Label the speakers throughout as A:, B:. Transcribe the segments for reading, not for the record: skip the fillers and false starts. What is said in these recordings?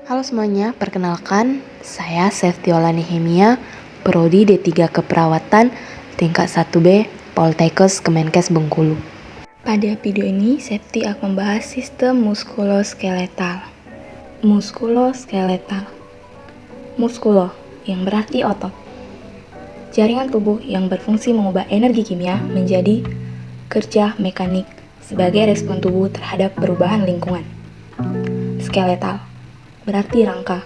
A: Halo semuanya, perkenalkan saya Seftiola Nehemia, Prodi D3 Keperawatan, tingkat 1B, Poltekkes Kemenkes Bengkulu. Pada video ini, Sefti akan membahas sistem muskuloskeletal. Muskulo, yang berarti otot. Jaringan tubuh yang berfungsi mengubah energi kimia menjadi kerja mekanik sebagai respon tubuh terhadap perubahan lingkungan. Skeletal berarti rangka,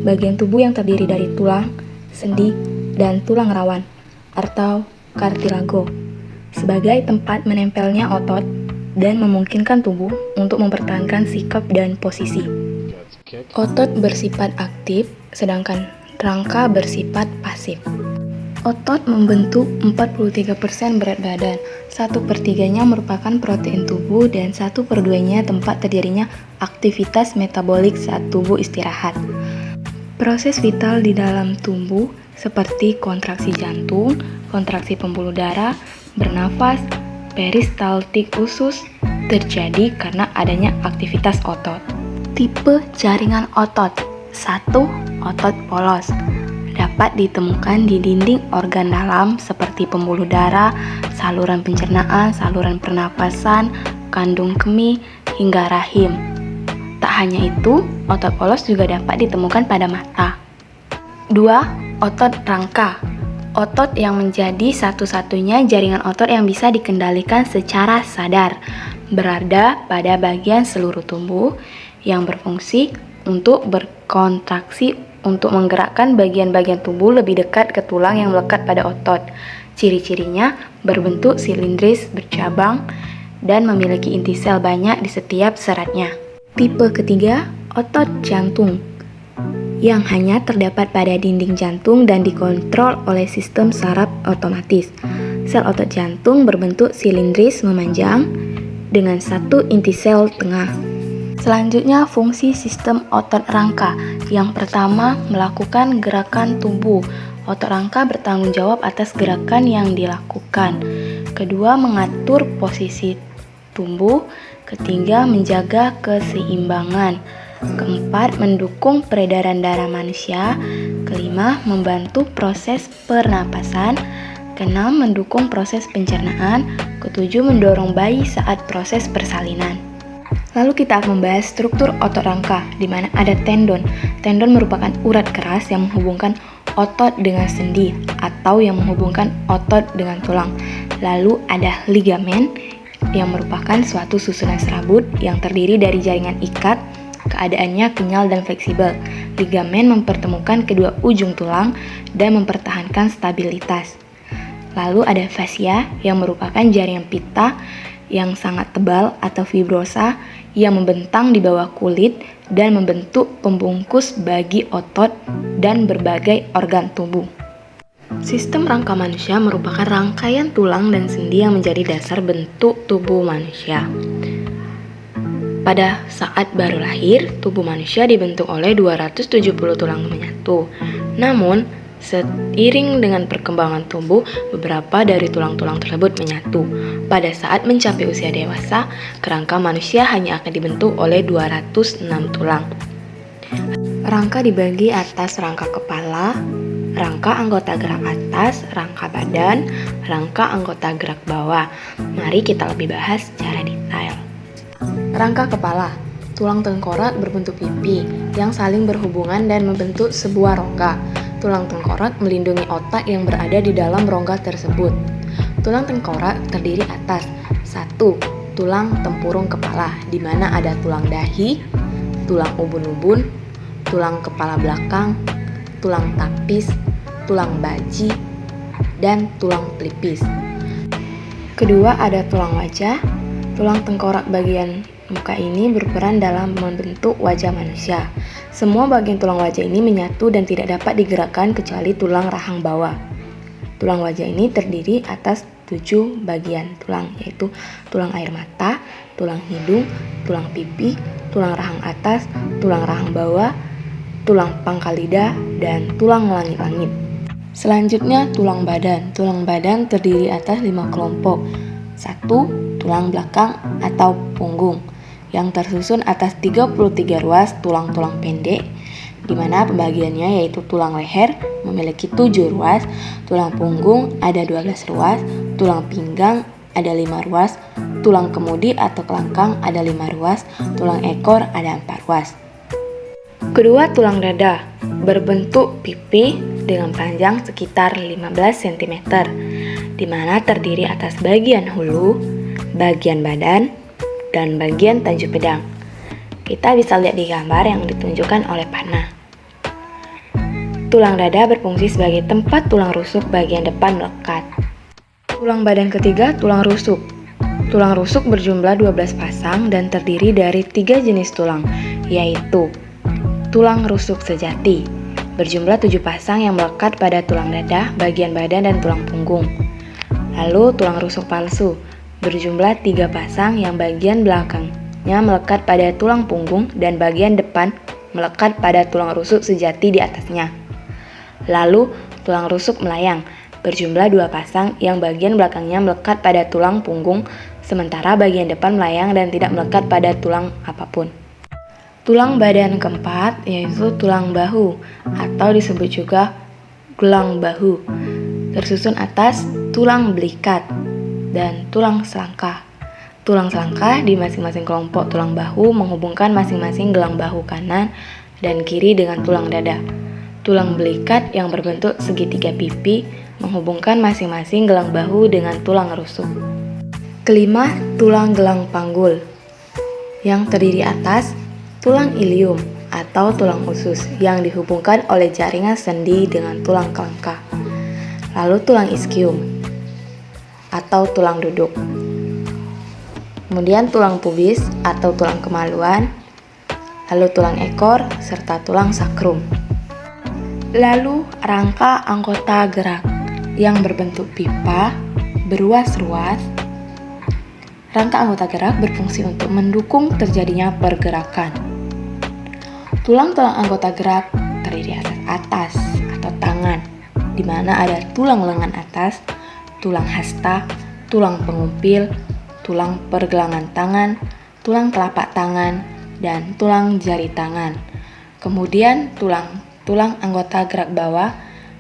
A: bagian tubuh yang terdiri dari tulang, sendi, dan tulang rawan atau kartilago sebagai tempat menempelnya otot dan memungkinkan tubuh untuk mempertahankan sikap dan posisi. Otot bersifat aktif, sedangkan rangka bersifat pasif. Otot membentuk 43% berat badan, 1/3-nya merupakan protein tubuh, dan 1/2-nya tempat terjadinya aktivitas metabolik saat tubuh istirahat. Proses vital di dalam tubuh seperti kontraksi jantung, kontraksi pembuluh darah, bernafas, peristaltik usus terjadi karena adanya aktivitas otot. Tipe jaringan otot. 1. Otot polos. Dapat ditemukan di dinding organ dalam seperti pembuluh darah, saluran pencernaan, saluran pernapasan, kandung kemih, hingga rahim. Tak hanya itu, otot polos juga dapat ditemukan pada mata. 2. Otot rangka. Otot yang menjadi satu-satunya jaringan otot yang bisa dikendalikan secara sadar, berada pada bagian seluruh tubuh yang berfungsi untuk berkontraksi untuk menggerakkan bagian-bagian tubuh lebih dekat ke tulang yang melekat pada otot. Ciri-cirinya berbentuk silindris, bercabang, dan memiliki inti sel banyak di setiap seratnya. Tipe ketiga, otot jantung, yang hanya terdapat pada dinding jantung dan dikontrol oleh sistem saraf otomatis. Sel otot jantung berbentuk silindris memanjang dengan satu inti sel tengah. Selanjutnya, fungsi sistem otot rangka. Yang pertama, melakukan gerakan tubuh. Otot rangka bertanggung jawab atas gerakan yang dilakukan. Kedua, mengatur posisi tubuh. Ketiga, menjaga keseimbangan. Keempat, mendukung peredaran darah manusia. Kelima, membantu proses pernapasan. Keenam, mendukung proses pencernaan. Ketujuh, mendorong bayi saat proses persalinan. Lalu kita akan membahas struktur otot rangka, di mana ada tendon. Tendon merupakan urat keras yang menghubungkan otot dengan sendi atau yang menghubungkan otot dengan tulang. Lalu ada ligamen yang merupakan suatu susunan serabut yang terdiri dari jaringan ikat. Keadaannya kenyal dan fleksibel. Ligamen mempertemukan kedua ujung tulang dan mempertahankan stabilitas. Lalu ada fascia yang merupakan jaringan pita yang sangat tebal atau fibrosa yang membentang di bawah kulit dan membentuk pembungkus bagi otot dan berbagai organ tubuh. Sistem rangka manusia merupakan rangkaian tulang dan sendi yang menjadi dasar bentuk tubuh manusia. Pada saat baru lahir, tubuh manusia dibentuk oleh 270 tulang menyatu. Namun, seiring dengan perkembangan tubuh, beberapa dari tulang-tulang tersebut menyatu. Pada saat mencapai usia dewasa, kerangka manusia hanya akan dibentuk oleh 206 tulang. Rangka dibagi atas rangka kepala, rangka anggota gerak atas, rangka badan, rangka anggota gerak bawah. Mari kita lebih bahas secara detail. Rangka kepala. Tulang tengkorak berbentuk pipi yang saling berhubungan dan membentuk sebuah rongga. Tulang tengkorak melindungi otak yang berada di dalam rongga tersebut. Tulang tengkorak terdiri atas 1. Tulang tempurung kepala, di mana ada tulang dahi, tulang ubun-ubun, tulang kepala belakang, tulang tapis, tulang baji, dan tulang pelipis. Kedua, ada tulang wajah. Tulang tengkorak bagian muka ini berperan dalam membentuk wajah manusia. Semua bagian tulang wajah ini menyatu dan tidak dapat digerakkan kecuali tulang rahang bawah. Tulang wajah ini terdiri atas 7 bagian tulang, yaitu tulang air mata, tulang hidung, tulang pipi, tulang rahang atas, tulang rahang bawah, tulang pangkal lidah, dan tulang langit-langit. Selanjutnya, tulang badan. Tulang badan terdiri atas 5 kelompok. 1. Tulang belakang atau punggung, yang tersusun atas 33 ruas tulang-tulang pendek, di mana pembagiannya yaitu tulang leher memiliki 7 ruas, tulang punggung ada 12 ruas, tulang pinggang ada 5 ruas, tulang kemudi atau kelangkang ada 5 ruas, tulang ekor ada 4 ruas. Kedua tulang dada berbentuk pipi dengan panjang sekitar 15 cm, di mana terdiri atas bagian hulu, bagian badan, dan bagian tanjung pedang. Kita bisa lihat di gambar yang ditunjukkan oleh panah. Tulang dada berfungsi sebagai tempat tulang rusuk bagian depan melekat. Tulang badan ketiga, tulang rusuk. Tulang rusuk berjumlah 12 pasang dan terdiri dari 3 jenis tulang, yaitu tulang rusuk sejati, berjumlah 7 pasang yang melekat pada tulang dada, bagian badan, dan tulang punggung. Lalu tulang rusuk palsu, berjumlah 3 pasang yang bagian belakangnya melekat pada tulang punggung dan bagian depan melekat pada tulang rusuk sejati di atasnya. Lalu tulang rusuk melayang, berjumlah 2 pasang yang bagian belakangnya melekat pada tulang punggung, sementara bagian depan melayang dan tidak melekat pada tulang apapun. Tulang badan keempat yaitu tulang bahu atau disebut juga gelang bahu, tersusun atas tulang belikat dan tulang selangkah. Tulang selangkah di masing-masing kelompok tulang bahu menghubungkan masing-masing gelang bahu kanan dan kiri dengan tulang dada. Tulang belikat yang berbentuk segitiga pipi menghubungkan masing-masing gelang bahu dengan tulang rusuk. Kelima, tulang gelang panggul yang terdiri atas tulang ilium atau tulang usus yang dihubungkan oleh jaringan sendi dengan tulang kelangkah. Lalu tulang ischium atau tulang duduk. Kemudian tulang pubis atau tulang kemaluan, lalu tulang ekor serta tulang sakrum. Lalu rangka anggota gerak yang berbentuk pipa beruas-ruas. Rangka anggota gerak berfungsi untuk mendukung terjadinya pergerakan. Tulang-tulang anggota gerak terdiri atas atau tangan, di mana ada tulang lengan atas, tulang hasta, tulang pengumpil, tulang pergelangan tangan, tulang telapak tangan, dan tulang jari tangan. Kemudian tulang anggota gerak bawah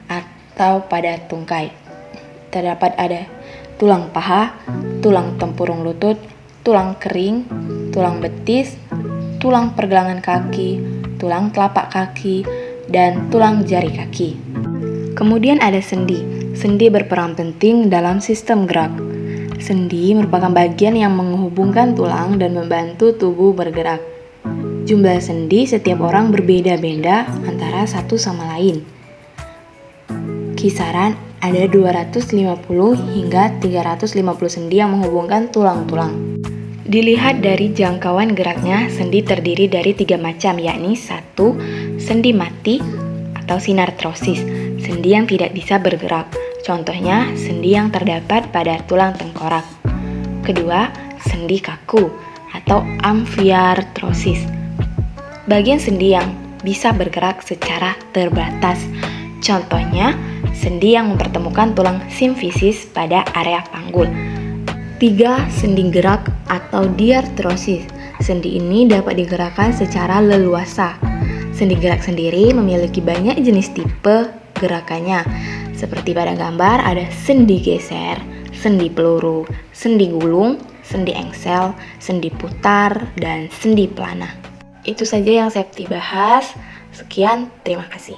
A: atau pada tungkai. Terdapat ada tulang paha, tulang tempurung lutut, tulang kering, tulang betis, tulang pergelangan kaki, tulang telapak kaki, dan tulang jari kaki. Kemudian ada sendi. Sendi berperan penting dalam sistem gerak. Sendi merupakan bagian yang menghubungkan tulang dan membantu tubuh bergerak. Jumlah sendi setiap orang berbeda-beda antara satu sama lain. Kisaran ada 250 hingga 350 sendi yang menghubungkan tulang-tulang. Dilihat dari jangkauan geraknya, sendi terdiri dari 3 macam, yakni 1. Sendi mati atau sinartrosis, sendi yang tidak bisa bergerak. Contohnya, sendi yang terdapat pada tulang tengkorak. Kedua, sendi kaku atau amfiartrosis, bagian sendi yang bisa bergerak secara terbatas. Contohnya, sendi yang mempertemukan tulang simfisis pada area panggul. 3. Sendi gerak atau diartrosis. Sendi ini dapat digerakkan secara leluasa. Sendi gerak sendiri memiliki banyak jenis tipe gerakannya. Seperti pada gambar ada sendi geser, sendi peluru, sendi gulung, sendi engsel, sendi putar, dan sendi pelana. Itu saja yang saya bahas. Sekian, terima kasih.